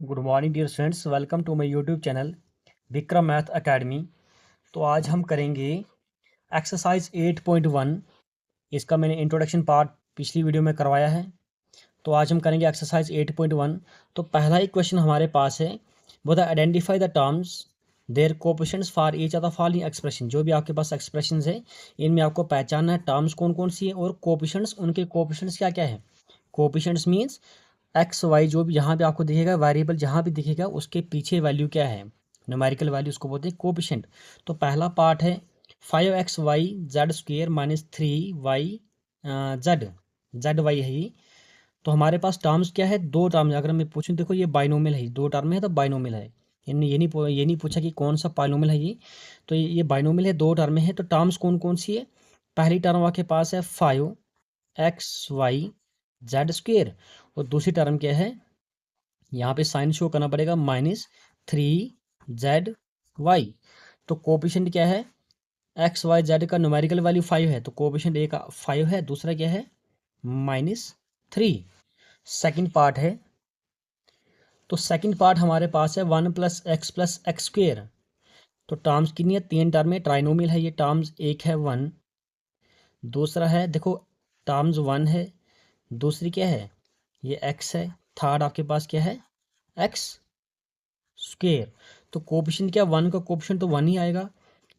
Good morning dear students, welcome to my YouTube channel Vikram math academy. तो आज हम करेंगे एक्सरसाइज 8.1। इसका मैंने इंट्रोडक्शन पार्ट पिछली वीडियो में करवाया है। तो आज हम करेंगे एक्सरसाइज 8.1। तो पहला ही क्वेश्चन हमारे पास है, वो the identify the terms their coefficients for each of the following expression. जो भी आपके पास एक्सप्रेशंस है इनमें आपको पहचानना है टर्म्स कौन कौन सी है और कोएफिशिएंट्स, उनके कोएफिशिएंट्स क्या क्या है। कोएफिशिएंट्स मीन्स एक्स वाई जो भी यहाँ पे आपको दिखेगा, वेरिएबल जहाँ भी दिखेगा उसके पीछे वैल्यू क्या है, न्यूमेरिकल वैल्यू, उसको बोलते हैं कोएफिशिएंट। तो पहला पार्ट है 5xy z² minus 3y Z, Z Y है ये। तो हमारे पास टर्म्स क्या है, दो टर्म। अगर मैं पूछूं, देखो ये बाइनोमियल है, दो टर्म है तो बाइनोमियल है। इन्हें ये नहीं पूछा कि कौन सा बाइनोमियल है ये। तो ये बाइनोमियल है, दो टर्म है। तो टर्म्स कौन कौन सी है, पहली टर्म आपके पास है 5xy z², और दूसरी टर्म क्या है, यहाँ पे साइन शो करना पड़ेगा, -3zy। तो कोएफिशिएंट क्या है, एक्स वाई जेड का न्यूमेरिकल वैल्यू 5 है, तो कोएफिशिएंट एक 5 है, दूसरा क्या है -3। सेकंड पार्ट है, तो सेकंड पार्ट हमारे पास है 1 + x + x²। तो टर्म्स कितनी है, तीन टर्म है, ट्राइनोमियल है ये। टर्म्स एक है 1, दूसरा है, देखो टर्म्स 1 है, दूसरी क्या है, ये x है, थर्ड आपके पास क्या है, x²। तो कोएफिशिएंट क्या, 1 का कोएफिशिएंट तो 1 ही आएगा।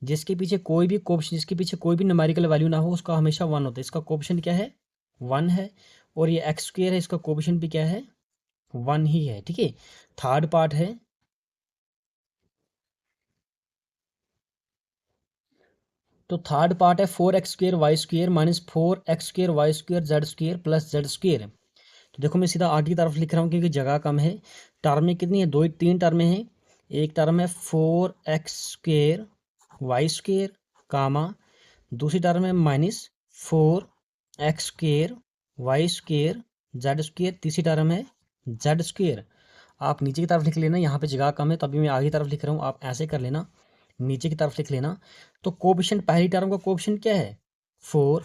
जिसके पीछे कोई भी कोएफिशिएंट, जिसके पीछे कोई भी न्यूमेरिकल वैल्यू ना हो उसका हमेशा 1 होता है। इसका कोएफिशिएंट क्या है, 1 है। और ये x² है, इसका कोएफिशिएंट भी क्या है, 1 ही है। ठीक है। थर्ड पार्ट है, तो थर्ड पार्ट है 4x² y² - 4x² y² z² + z²। तो देखो मैं सीधा आगे की तरफ लिख रहा हूँ क्योंकि जगह कम है। टर्में कितनी है, दो तीन टर्में हैं। एक टर्म है 4x² y², कामा, दूसरी टर्म है -4x² y² z², तीसरी टर्म है z²। आप नीचे की तरफ लिख लेना, यहाँ पे जगह कम है तभी मैं आगे की तरफ लिख रहा हूँ, आप ऐसे कर लेना, नीचे की तरफ लिख लेना। तो कोएफिशिएंट, पहली टर्म का कोएफिशिएंट क्या है, 4।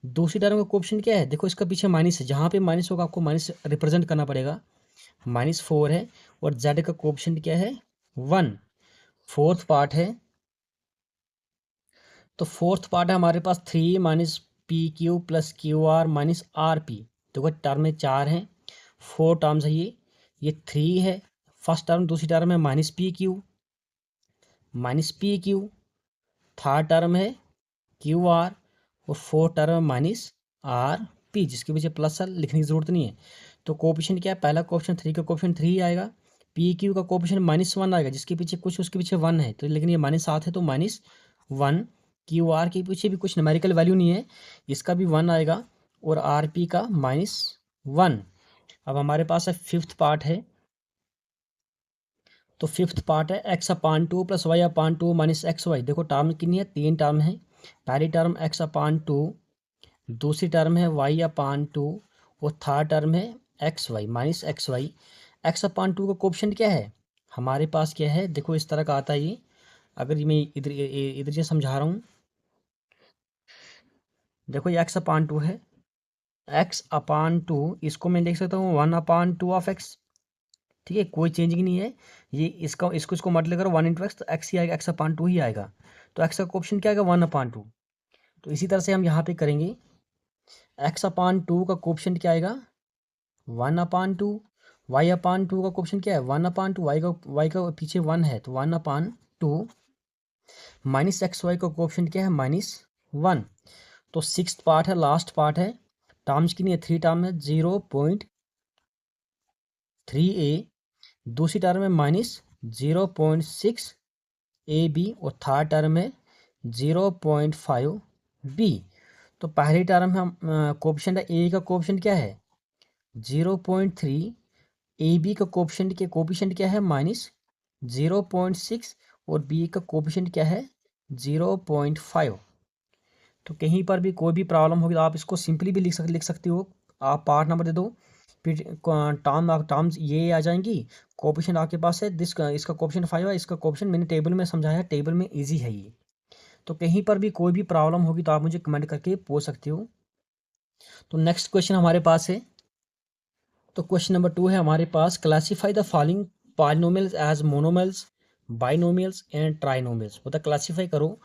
दूसरी टर्म का कोएफिशिएंट क्या है, देखो इसका पीछे माइनस है, जहाँ पे माइनस होगा आपको माइनस रिप्रेजेंट करना पड़ेगा, -4 है। और जेड का कोएफिशिएंट क्या है, 1। फोर्थ पार्ट है, तो फोर्थ पार्ट है हमारे पास 3 - PQ + QR - RP। देखो टर्म में 4 हैं, 4 टर्म्स है ये 3 है फर्स्ट टर्म, दूसरी टर्म है -PQ, थर्ड टर्म है QR, और फोर्थ टर्म है -RP, जिसके पीछे प्लस लिखने की जरूरत नहीं है। तो कोएफिशिएंट क्या है, पहला कोएफिशिएंट 3 का कोएफिशिएंट 3 आएगा, PQ का कोएफिशिएंट -1 आएगा, जिसके पीछे कुछ उसके पीछे 1 है, तो लेकिन ये -7 है तो -1। QR के पीछे भी कुछ न्यूमेरिकल वैल्यू नहीं है, इसका भी 1 आएगा, और RP का -1। अब हमारे पास है फिफ्थ पार्ट है, तो फिफ्थ पार्ट है x/2 + y/2 - xy। देखो टर्म कितनी है, तीन टर्म है। पहली टर्म x/2, दूसरी टर्म है y/2, और थर्ड टर्म है xy -xy। x/2 का कोएफिशिएंट क्या है, हमारे पास क्या है, देखो इस तरह का आता है ये। अगर मैं इधर इधर से समझा रहा हूँ, देखो ये x/2 है, x/2 इसको मैं लिख सकता हूँ 1/2 ऑफ x। ठीक है, कोई चेंजिंग नहीं है। ये इसको मल्टीप्लाई करो 1 × x, तो x ही आएगा, x/2 ही आएगा। तो x का कोएफिशिएंट क्या आएगा, 1/2। तो इसी तरह से हम यहाँ पे करेंगे, x/2 का कोएफिशिएंट क्या आएगा, 1/2। y/2 का कोएफिशिएंट क्या है, 1/2। y का पीछे 1 है तो 1/2। -xy का कोएफिशिएंट क्या है, -1। तो सिक्स्थ पार्ट है, लास्ट पार्ट है। टर्म्स की नहीं है, 3 टर्म है, 0.3a, दूसरी टर्म है -0.6ab, और थर्ड टर्म है 0.5b। तो पहली टर्म है, कोएफिशिएंट है, ए का कोएफिशिएंट क्या है, 0.3, AB का कोएफिशिएंट क्या है, -0.6, और बी का कोएफिशिएंट क्या है, 0.5। तो कहीं पर भी कोई भी प्रॉब्लम होगी तो आप इसको सिंपली भी लिख सकते हो। आप पार्ट नंबर दे दो, फिर टर्म्स ये आ जाएंगी। कोएफिशिएंट आपके पास है, इसका कोएफिशिएंट 5 है, इसका कोएफिशिएंट मैंने टेबल में समझाया, टेबल में इजी है ये। तो कहीं पर भी कोई भी प्रॉब्लम होगी तो आप मुझे कमेंट करके पूछ सकते हो। तो नेक्स्ट क्वेश्चन हमारे पास है, तो क्वेश्चन नंबर 2 है हमारे पास, classify the following polynomials as monomials, binomials and trinomials. मतलब क्लासीफाई करो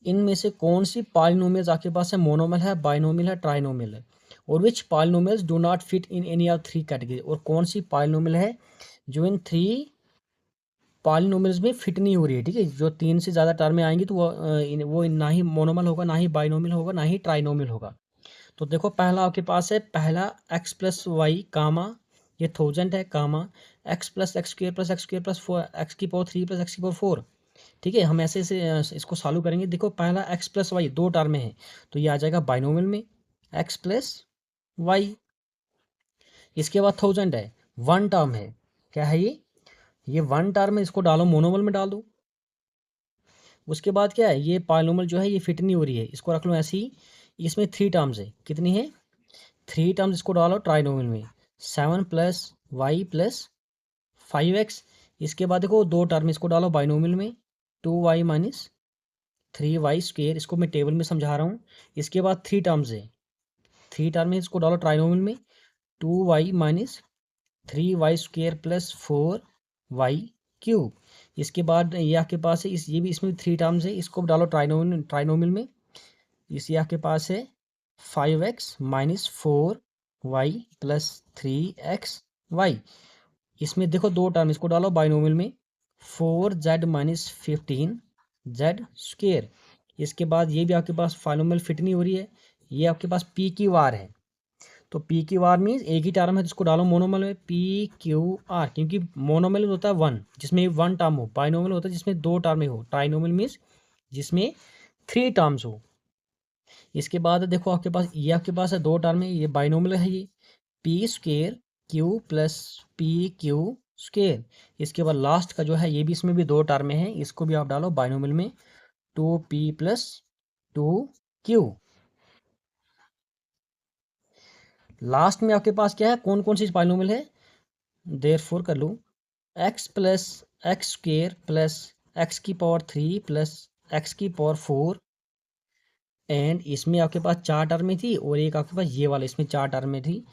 इनमें से कौन सी पॉलिनोमियल्स आपके पास है, मोनोमियल है, बाइनोमियल है, ट्राइनोमियल है। और which polynomials do not fit in any of three category, और कौन सी पॉलिनोमियल है जो इन थ्री पॉलिनोमियल्स में फिट नहीं हो रही है। ठीक है, जो तीन से ज़्यादा टर्म में आएंगी तो वो ना ही मोनोमियल होगा, ना ही बाइनोमियल होगा, ना ही ट्राइनोमियल होगा। तो देखो पहला आपके पास है, पहला एक्स प्लस वाई कामा, ये 1000 है, comma x plus x square plus four x की पावर 3 प्लस एक्स की पावर 4। ठीक है, हम ऐसे से इसको सॉल्व करेंगे। देखो पहला एक्स प्लस वाई दो टर्म में है, तो ये आ जाएगा बाइनोमियल में एक्स प्लस वाई। इसके बाद 1000 है, वन टर्म है, क्या है ये वन टर्म है, इसको डालो मोनोमियल में डाल दो। उसके बाद क्या है, ये पॉलिनोमियल जो है ये फिट नहीं हो रही है, इसको रख लो ऐसे ही। इसमें थ्री टर्म्स है, कितनी है, थ्री टर्म्स, इसको डालो ट्राइनोमियल में 7 प्लस वाई प्लस 5x। इसके बाद देखो दो टर्म, इसको डालो बाइनोमियल में 2y माइनस 3y स्क्वेयर, इसको मैं टेबल में समझा रहा हूँ। इसके बाद थ्री टर्म्स है, थ्री टर्म है, इसको डालो ट्राइनोमियल में 2y minus 3y square plus 4y cube. इसके बाद ये आपके पास है ये भी, इसमें थ्री टर्म्स है, इसको डालो ट्राइनोमियल में। इस ये आपके पास है 5x minus 4y plus 3xy। इसमें देखो दो टर्म, इसको डालो बाइनोमियल में 4z माइनस 15z स्क्वेयर। इसके बाद ये भी आपके पास बाइनोमियल फिट नहीं हो रही है, ये आपके पास पी क्यू आर है। तो पी क्यू आर मीन्स एक ही टर्म है, तो इसको डालो मोनोमियल में पी क्यू आर, क्योंकि मोनोमियल होता है वन जिसमें वन टर्म हो, बाइनोमियल होता है जिसमें दो टर्म हो, ट्राइनोमियल मीन्स जिसमें थ्री टर्म्स हो। इसके बाद देखो आपके पास ये आपके पास है दो टर्म है, ये बाइनोमियल है, ये P square Q plus P Q square. इसके बाद लास्ट का जो है ये भी, इसमें भी दो टर्म है, इसको भी आप डालो बाइनोमियल में 2p प्लस 2q। लास्ट में आपके पास क्या है, कौन कौन सी बाइनोमियल है, देयरफॉर कर लो x plus x square plus x की पावर 3 प्लस एक्स की पावर 4। एंड इसमें आपके पास चार टर्में थी, और एक आपके पास ये वाला, इसमें चार टर्में थी।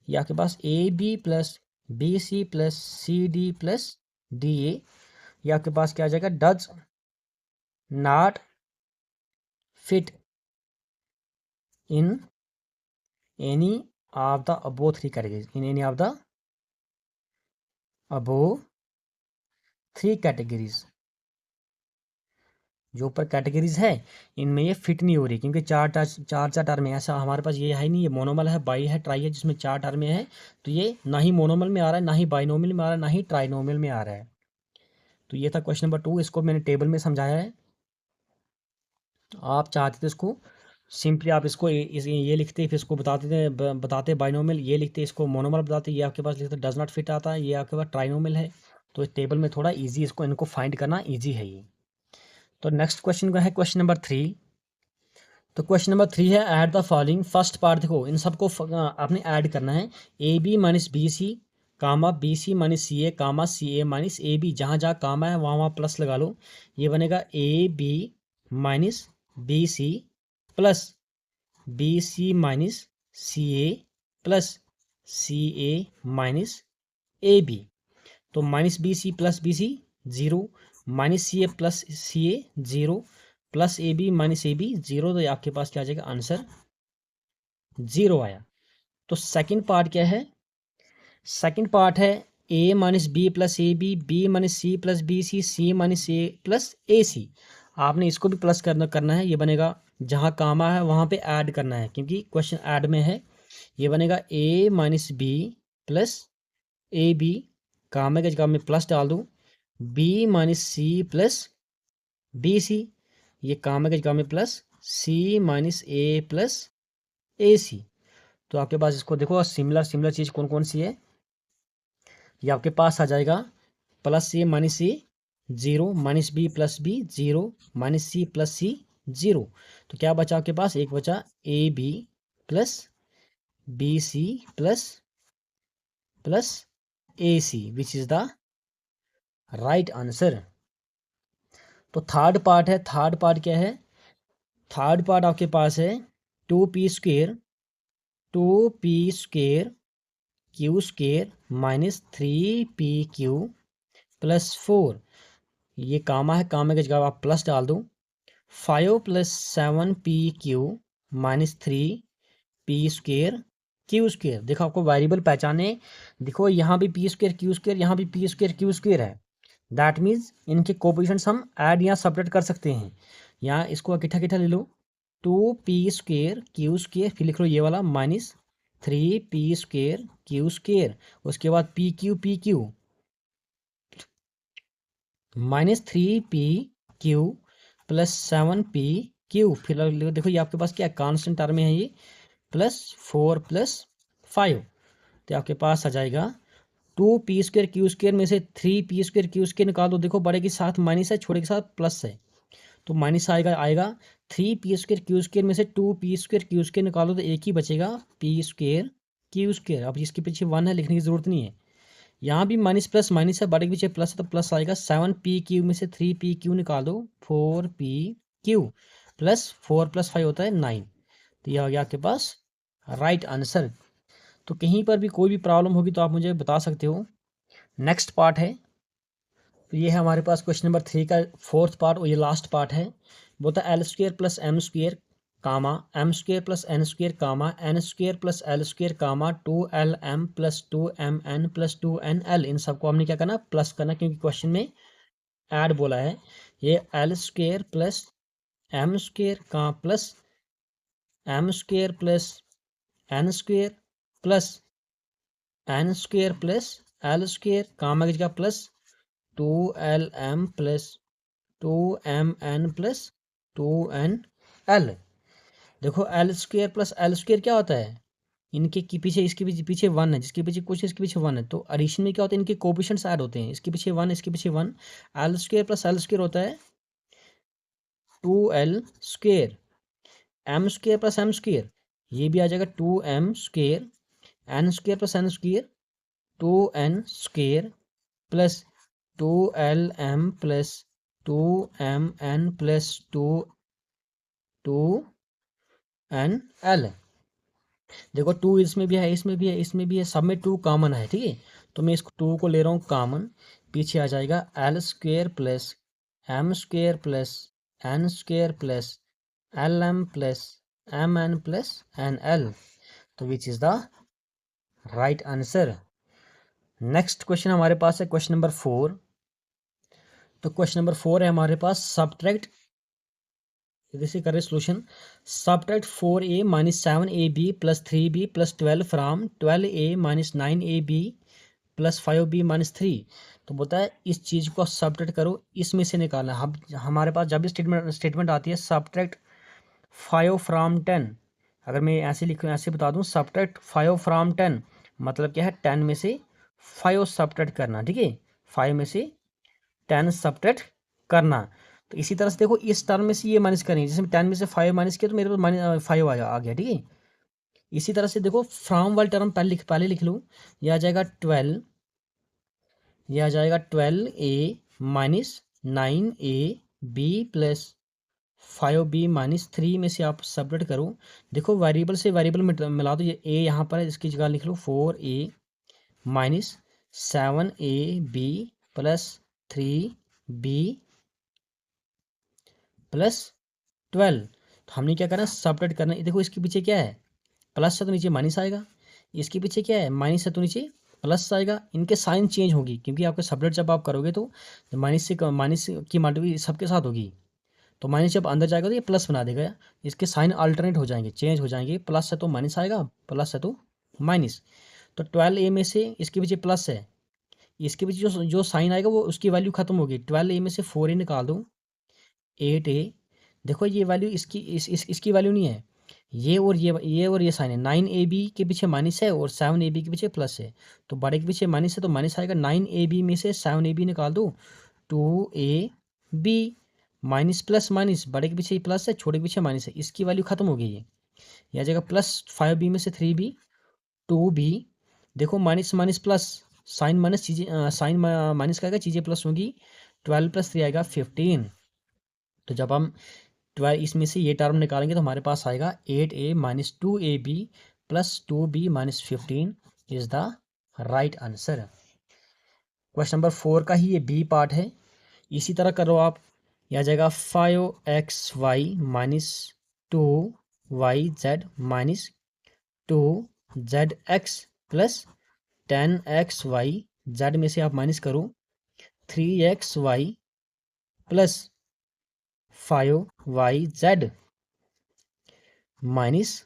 ये आपके पास a b plus b c plus c d plus d a. ये आपके पास क्या आ जाएगा, does not fit in any of the above three categories, in any of the above three categories. जो ऊपर कैटेगरीज है इनमें ये फिट नहीं हो रही, क्योंकि चार टर्म है। ऐसा हमारे पास ये है नहीं, ये मोनोमल है, बाई है, ट्राई है, जिसमें चार टर्म है। तो ये ना ही मोनोमल में आ रहा है, ना ही बाइनोमियल में आ रहा है, ना ही ट्राइनोमियल में आ रहा है। तो ये था क्वेश्चन नंबर 2, इसको मैंने टेबल में समझाया है। आप चाहते थे इसको सिंपली आप इसको ये लिखते, फिर इसको बताते बाइनोमियल, ये लिखते, इसको मोनोमल बताते, ये आपके पास लिखते डज नॉट फिट आता है, ये आपके पास ट्राइनोमियल है। तो इस टेबल में थोड़ा ईजी, इसको इनको फाइंड करना ईजी है ये। तो नेक्स्ट क्वेश्चन का है क्वेश्चन नंबर 3। तो क्वेश्चन नंबर 3 है add the following. First part देखो, इन सबको आपने ऐड करना है, A B minus B C comma B C minus C A comma C A minus A B. जहाँ जहाँ कामा है वहाँ वहाँ प्लस लगा लो। ये बनेगा a B minus B c plus b C minus C a plus c A minus A b. तो minus B c plus b c 0, minus C a plus c a 0, plus a B minus A b 0। तो आपके पास क्या आ जाएगा, answer 0 आया। तो second part क्या है, सेकंड पार्ट है a minus b plus a b, b minus c plus b c, c minus a plus a c. आपने इसको भी प्लस करना है, ये बनेगा जहाँ कामा है वहाँ पे ऐड करना है, क्योंकि क्वेश्चन ऐड में है। ये बनेगा a minus b plus a b, कामे के जगह में प्लस डाल दूँ, b minus c plus b c, ये कामे के जगह में plus c minus a plus a c. तो आपके पास इसको देखो सिमिलर चीज़ कौन कौन सी है, ये आपके पास आ जाएगा plus a minus c 0, minus b plus b 0, minus c plus c 0। तो क्या बचा आपके पास, एक बचा a b plus b c plus plus a c, which is the right answer. तो थर्ड पार्ट है, थर्ड पार्ट क्या है, थर्ड पार्ट आपके पास है 2p square q square minus 3p q plus 4, ये कामा है, कामा की जगह आप प्लस डाल दो। 5 + 7pq - 3p² q²। देखो आपको वेरिएबल पहचाने, देखो यहाँ भी p² q², यहाँ भी p² q² है। दैट मीन्स इनके कोएफिशिएंट्स हम ऐड या सब्ट्रैक्ट कर सकते हैं। यहाँ इसको इकट्ठा ले लो, 2p² q², फिर लिख लो ये वाला -3p² q², उसके बाद pq -3pq + 7pq, फिर देखो ये आपके पास क्या कांस्टेंट टर्म में है ये, +4 + 5, तो आपके पास आ जाएगा 2p² q² में से 3p² q² निकाल दो। देखो बड़े के साथ माइनस है, छोटे के साथ प्लस है, तो माइनस आएगा 3p² q² में से 2p² q² निकालो तो एक ही बचेगा p² q²। अब इसके पीछे 1 है, लिखने की जरूरत नहीं है। यहाँ भी माइनस प्लस माइनस है, बड़े के पीछे प्लस है तो प्लस आएगा। 7pq में से 3pq निकाल दो, 4pq + 4 + 5 होता है 9। तो यह आ गया आपके पास राइट आंसर। तो कहीं पर भी कोई भी प्रॉब्लम होगी तो आप मुझे बता सकते हो। नेक्स्ट पार्ट है, तो ये है हमारे पास क्वेश्चन नंबर 3 का 4th पार्ट, और ये लास्ट पार्ट है। बोलता है l² + m², कामा m² + n² कामा n² + l² कामा 2lm + 2mn + 2nl। इन सबको हमने क्या करना, प्लस करना, क्योंकि क्वेश्चन में ऐड बोला है। ये l² + m² का plus m² + n² + n² + l² कामा की जगह प्लस 2lm + 2mn + 2nl। देखो l² + l² क्या होता है, इनके पीछे इसके पीछे 1 है, जिसके पीछे कुछ इसके पीछे 1 है, तो एडिशन में क्या होता है, इनके कोएफिशिएंट्स ऐड होते हैं। इसके पीछे 1, इसके पीछे 1, l² + l² होता है 2l², m² + m², ये भी आ जाएगा 2m², n² + n², 2n² + 2lm + 2mn + 2nl। देखो 2 इसमें भी है, इसमें भी है, इसमें भी है, सब में 2 कॉमन है, ठीक है। तो मैं इसको 2 को ले रहा हूँ कॉमन, पीछे आ जाएगा l² + m² + n² + lm + mn + nl, तो विच is the right answer. Next question हमारे पास है क्वेश्चन नंबर 4। तो क्वेश्चन नंबर 4 है हमारे पास, सब्ट्रैक्ट, जैसे करें solution, subtract 4a - 7ab + 3b + 12 from 12a - 9ab + 5b - 3। तो बोलता है इस चीज़ को सब्ट्रैक्ट करो, इसमें से निकालना। हम हमारे पास जब भी स्टेटमेंट आती है सब्ट्रैक्ट 5 फ्रॉम 10, अगर मैं ऐसे लिखूँ, ऐसे बता दूँ, सब्ट्रैक्ट 5 फ्रॉम 10 मतलब क्या है, 10 में से 5 सब्ट्रैक्ट करना, ठीक है, 5 में से 10 सब्ट्रैक्ट करना। तो इसी तरह से देखो इस टर्म में से ये माइनस करेंगे, जैसे 10 में से 5 माइनस किया तो मेरे पास -5 आ गया, ठीक है। इसी तरह से देखो फ्रॉम वाली टर्म पहले लिख लूँ, यह आ जाएगा 12, यह आ जाएगा 12a - 9ab + 5b - 3 में से आप सब्ट्रैक्ट करो। देखो वेरिएबल से वेरिएबल में मिला दो, ये a यहाँ पर है, इसकी जगह लिख लो 4a - 7ab + 3b + 12। तो हमने क्या करना है, सब्ट्रैक्ट करना है। देखो इसके पीछे क्या है, प्लस है तो नीचे माइनस आएगा, इसके पीछे क्या है, माइनस है तो नीचे प्लस आएगा। इनके साइन चेंज होगी, क्योंकि आपके सब्ट्रैक्ट जब आप करोगे तो माइनस की मल्टीप्लिकेशन सबके साथ होगी, तो माइनस जब अंदर जाएगा तो ये प्लस बना देगा। इसके साइन अल्टरनेट हो जाएंगे, चेंज हो जाएंगे, प्लस है तो माइनस आएगा, प्लस है तो माइनस। तो 12a में से इसके पीछे प्लस है, इसके पीछे जो साइन आएगा वो उसकी वैल्यू खत्म होगी। 12a में से 4a निकाल दो, 8a। देखो ये वैल्यू इसकी वैल्यू नहीं है, ये और ये साइन है। 9ab के पीछे माइनस है और 7ab के पीछे प्लस है, तो बड़े के पीछे माइनस है तो माइनस आएगा। 9ab में से 7ab निकाल दो, 2ab माइनस प्लस माइनस, बड़े के पीछे प्लस है, छोटे के पीछे माइनस है, इसकी वैल्यू खत्म हो गई है। यह आ जाएगा +5b में से 3b, 2b। देखो minus minus plus, sign minus चीज़ें, साइन माइनस का आएगा, चीज़ें प्लस होंगी। 12 + 3 आएगा 15। तो जब हम 12 इसमें से ये टर्म निकालेंगे तो हमारे पास आएगा 8a - 2ab + 2b - 15 is the right answer. Question number 4 का ही ये बी पार्ट है। इसी तरह करो आप, यह आ जाएगा 5xy minus 2yz minus 2zx plus 10xy, z में से आप माइनस करो 3xy plus 5yz minus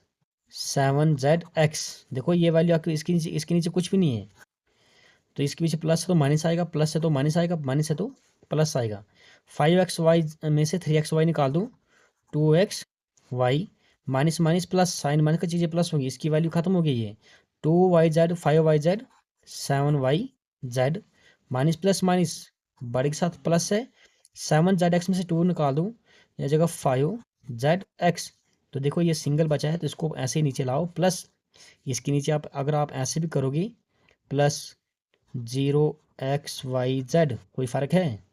7zx। देखो ये वैल्यू आपकी इसके नीचे कुछ भी नहीं है, तो इसके पीछे प्लस है तो माइनस आएगा, प्लस है तो माइनस आएगा, माइनस है तो प्लस आएगा। 5xy में से 3xy निकाल दूँ, 2xy minus minus plus, sign minus का चीज़ें प्लस होंगी, इसकी वैल्यू खत्म हो गई है। 2yz 5yz 7yz minus plus minus बड़े के साथ प्लस है, 7zx में से 2 निकाल दूँ, यह जगह 5zx। तो देखो ये सिंगल बचा है तो इसको ऐसे ही नीचे लाओ, प्लस इसके नीचे आप अगर आप ऐसे भी करोगे प्लस 0xyz, कोई फ़र्क है?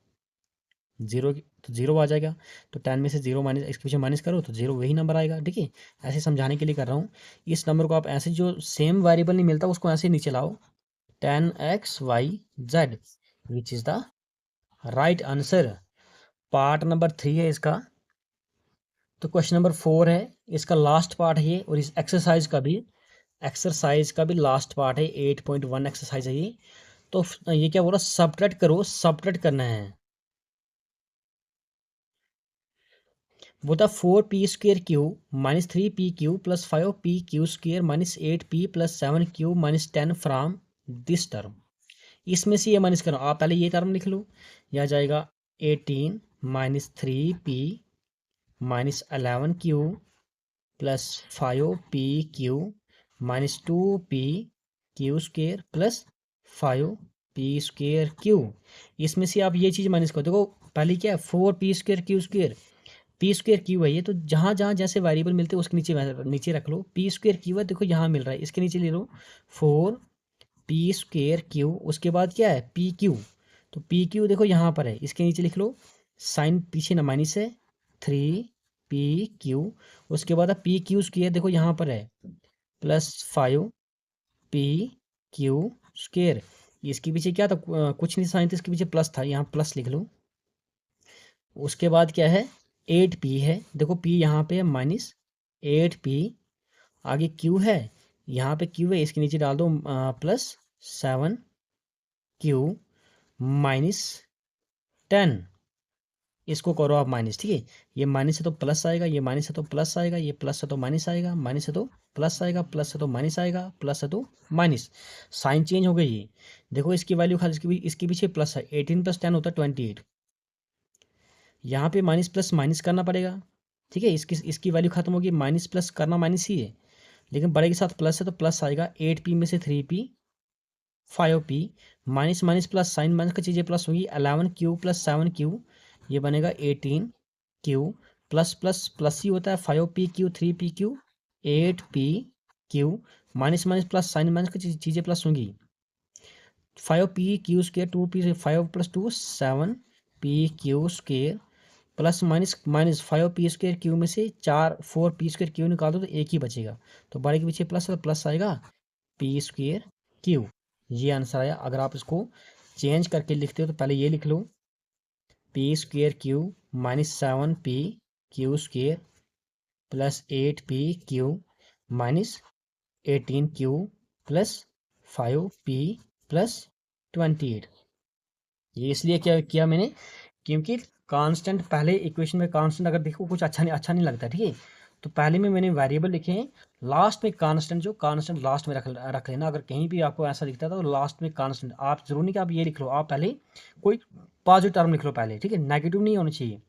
जीरो तो जीरो आ जाएगा, तो 10 में से 0 माइनस इसके पीछे माइनस करो तो 0 वही नंबर आएगा। ठीक है, ऐसे समझाने के लिए कर रहा हूँ। इस नंबर को आप ऐसे, जो सेम वेरिएबल नहीं मिलता उसको ऐसे नीचे लाओ, 10xyz which is the right answer. Part number 3 है इसका। तो क्वेश्चन नंबर 4 है, इसका लास्ट पार्ट है ये, और इस एक्सरसाइज का भी लास्ट पार्ट है। 8.1 एक्सरसाइज है ये। तो ये क्या बोल रहा, सब्ट्रैक्ट करो, सब्ट्रैक्ट करना है। बोलता 4p² Q minus 3p³ plus 5p³ square minus 8p plus 7q minus 10 from this term. इसमें से ये माइनस करो, आप पहले ये टर्म लिख लो, यह आ जाएगा 18 minus 3p minus 11q plus 5p³ minus 2p³ square plus 5p²q। इसमें से आप ये चीज़ माइनस करो। देखो पहले क्या है, 4p²q² p² क्यू है ये, तो जहाँ जहाँ जैसे वेरिएबल मिलते हैं उसके नीचे रख लो। p² क्यू है, देखो यहाँ मिल रहा है, इसके नीचे ले लो 4p²q। उसके बाद क्या है pq, तो pq देखो यहाँ पर है, इसके नीचे लिख लो, साइन पीछे ना माइनस है, 3pq। उसके बाद pq² देखो यहाँ पर है, प्लस 5pq²। इसके पीछे क्या था, कुछ नहीं साइन था, इसके पीछे प्लस था, यहाँ प्लस लिख लो। उसके बाद क्या है 8p है, देखो p यहाँ पे है माइनस 8p, आगे q है, यहाँ पे q है, इसके नीचे डाल दो प्लस 7q माइनस 10। इसको करो आप माइनस। ठीक है, ये माइनस है तो प्लस आएगा, ये माइनस है तो प्लस आएगा, ये प्लस है तो माइनस आएगा, माइनस है तो प्लस आएगा, प्लस है तो माइनस आएगा, प्लस है तो माइनस। साइन चेंज हो गई ये, देखो इसकी वैल्यू खाली इसके पीछे प्लस है, 18 + 10 होता है 28। यहाँ पे माइनस प्लस माइनस करना पड़ेगा। ठीक है, इसकी वैल्यू खत्म होगी, माइनस प्लस करना माइनस ही है, लेकिन बड़े के साथ प्लस है तो प्लस आएगा। 8p में से 3p 5p minus minus plus, sign minus का चीज़ें प्लस होगी, 11q प्लस 7q, ये बनेगा 18q प्लस प्लस प्लस ही होता है, 5pq 3pq 8pq minus minus plus, sign minus की चीज़ें प्लस होंगी, 5pq² 2p 5 + 2 7pq² plus minus minus 5p² Q में से 4p² निकाल दो तो एक ही बचेगा, तो बड़े के पीछे प्लस है तो प्लस आएगा p²q। ये आंसर आया। अगर आप इसको चेंज करके लिखते हो तो पहले ये लिख लो, p²q minus 7pq² plus 8pq minus 18q plus 5p plus 28। ये इसलिए क्या किया मैंने, क्योंकि कांस्टेंट पहले इक्वेशन में कांस्टेंट अगर देखो कुछ अच्छा नहीं लगता। ठीक है, तो पहले में मैंने वेरिएबल लिखे हैं, लास्ट में कांस्टेंट, जो कांस्टेंट लास्ट में रख लेना। अगर कहीं भी आपको ऐसा दिखता था तो लास्ट में कांस्टेंट, आप जरूर नहीं कि आप ये लिख लो, आप पहले कोई पॉजिटिव टर्म लिख लो पहले। ठीक है, नेगेटिव नहीं होना चाहिए,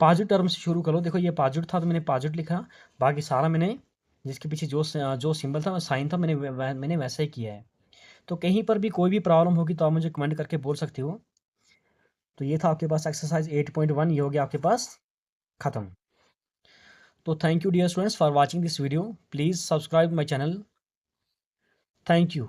पॉजिटिव टर्म से शुरू करो। देखो ये पॉजिटिव था तो मैंने पॉजिटिव लिखा, बाकी सारा मैंने जिसके पीछे जो सिंबल था, साइन था, मैंने वैसा ही किया है। तो कहीं पर भी कोई भी प्रॉब्लम होगी तो आप मुझे कमेंट करके बोल सकते हो। तो ये था आपके पास एक्सरसाइज 8.1, ये हो गया आपके पास ख़त्म। तो thank you dear students for watching this video, please subscribe my channel. Thank you.